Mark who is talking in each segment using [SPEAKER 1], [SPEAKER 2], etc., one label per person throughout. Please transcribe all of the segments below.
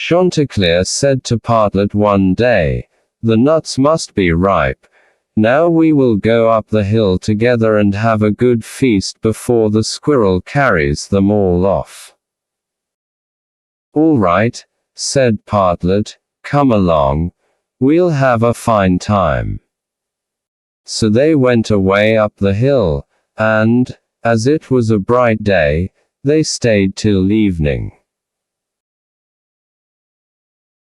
[SPEAKER 1] Chanticleer said to Partlet one day, "The nuts must be ripe. Now we will go up the hill together and have a good feast before the squirrel carries them all off." "All right," said Partlet, "come along. We'll have a fine time." So they went away up the hill, and, as it was a bright day, they stayed till evening.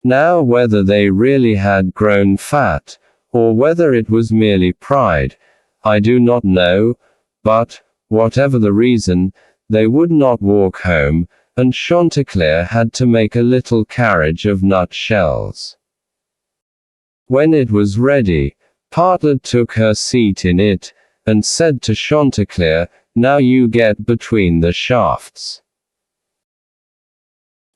[SPEAKER 1] Now whether they really had grown fat, or whether it was merely pride, I do not know, but, whatever the reason, they would not walk home, and Chanticleer had to make a little carriage of nut shells. When it was ready, Partlet took her seat in it, and said to Chanticleer, "Now you get between the shafts."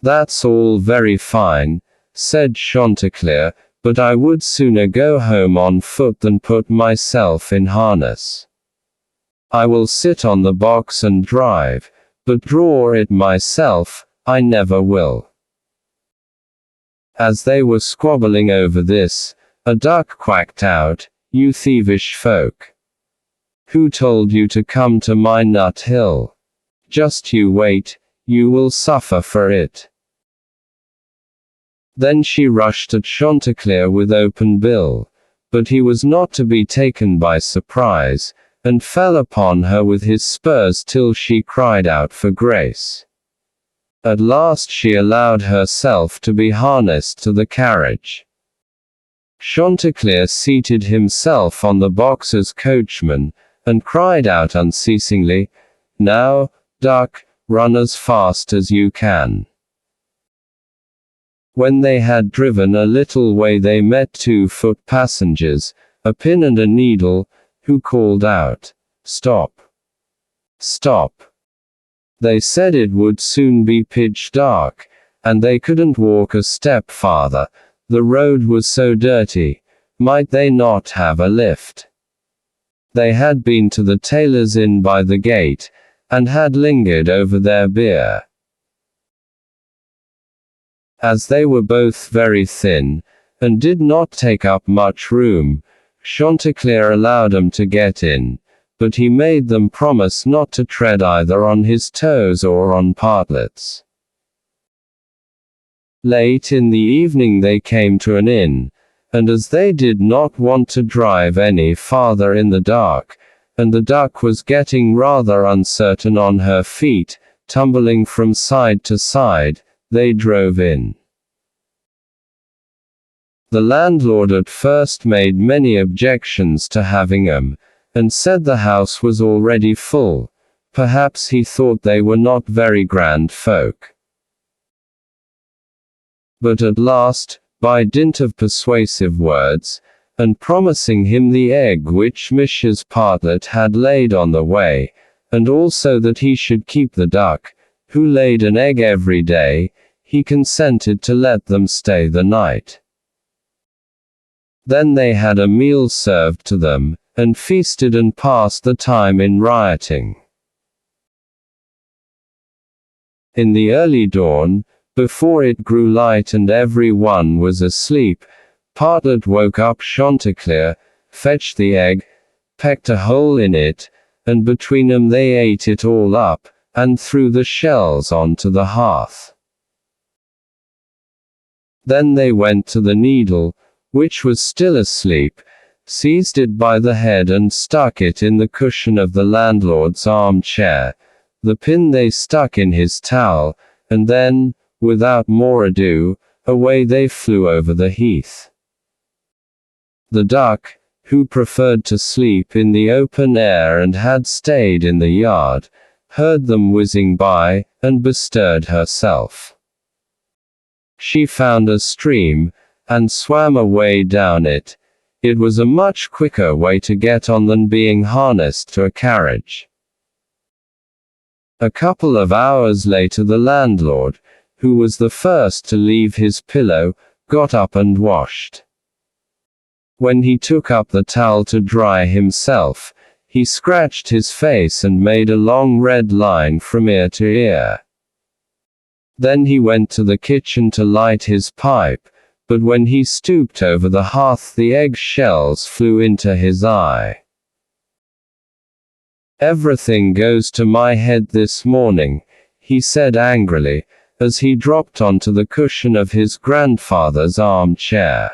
[SPEAKER 1] "That's all very fine," said Chanticleer, "but I would sooner go home on foot than put myself in harness. I will sit on the box and drive, but draw it myself, I never will." As they were squabbling over this, a duck quacked out, "You thievish folk! Who told you to come to my nut hill? Just you wait, you will suffer for it." Then she rushed at Chanticleer with open bill, but he was not to be taken by surprise, and fell upon her with his spurs till she cried out for grace. At last she allowed herself to be harnessed to the carriage. Chanticleer seated himself on the box as coachman, and cried out unceasingly, "Now, duck, run as fast as you can." When they had driven a little way they met 2 foot passengers, a pin and a needle, who called out, "Stop! Stop!" They said it would soon be pitch dark, and they couldn't walk a step farther, the road was so dirty. Might they not have a lift? They had been to the tailor's inn by the gate, and had lingered over their beer. As they were both very thin, and did not take up much room, Chanticleer allowed them to get in, but he made them promise not to tread either on his toes or on Partlet's. Late in the evening they came to an inn, and as they did not want to drive any farther in the dark, and the duck was getting rather uncertain on her feet, tumbling from side to side, they drove in. The landlord at first made many objections to having 'em, and said the house was already full. Perhaps he thought they were not very grand folk. But at last, by dint of persuasive words, and promising him the egg which Mrs. Partlet had laid on the way, and also that he should keep the duck, who laid an egg every day, he consented to let them stay the night. Then they had a meal served to them, and feasted and passed the time in rioting. In the early dawn, before it grew light and every one was asleep, Partlet woke up Chanticleer, fetched the egg, pecked a hole in it, and between them they ate it all up, and threw the shells onto the hearth. Then they went to the needle, which was still asleep, seized it by the head and stuck it in the cushion of the landlord's armchair. The pin they stuck in his towel, and then, without more ado, away they flew over the heath. The duck, who preferred to sleep in the open air and had stayed in the yard, heard them whizzing by, and bestirred herself. She found a stream, and swam away down it. It was a much quicker way to get on than being harnessed to a carriage. A couple of hours later the landlord, who was the first to leave his pillow, got up and washed. When he took up the towel to dry himself, he scratched his face and made a long red line from ear to ear. Then he went to the kitchen to light his pipe, but when he stooped over the hearth the egg shells flew into his eye. "Everything goes to my head this morning," he said angrily, as he dropped onto the cushion of his grandfather's armchair.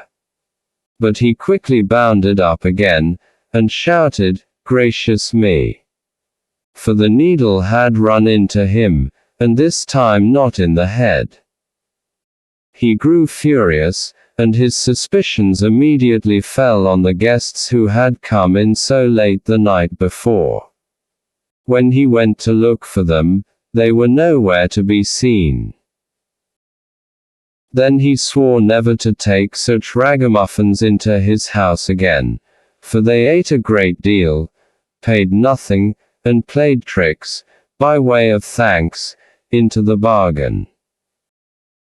[SPEAKER 1] But he quickly bounded up again, and shouted, "Gracious me!" For the needle had run into him, and this time not in the head. He grew furious, and his suspicions immediately fell on the guests who had come in so late the night before. When he went to look for them, they were nowhere to be seen. Then he swore never to take such ragamuffins into his house again, for they ate a great deal, paid nothing, and played tricks, by way of thanks, into the bargain.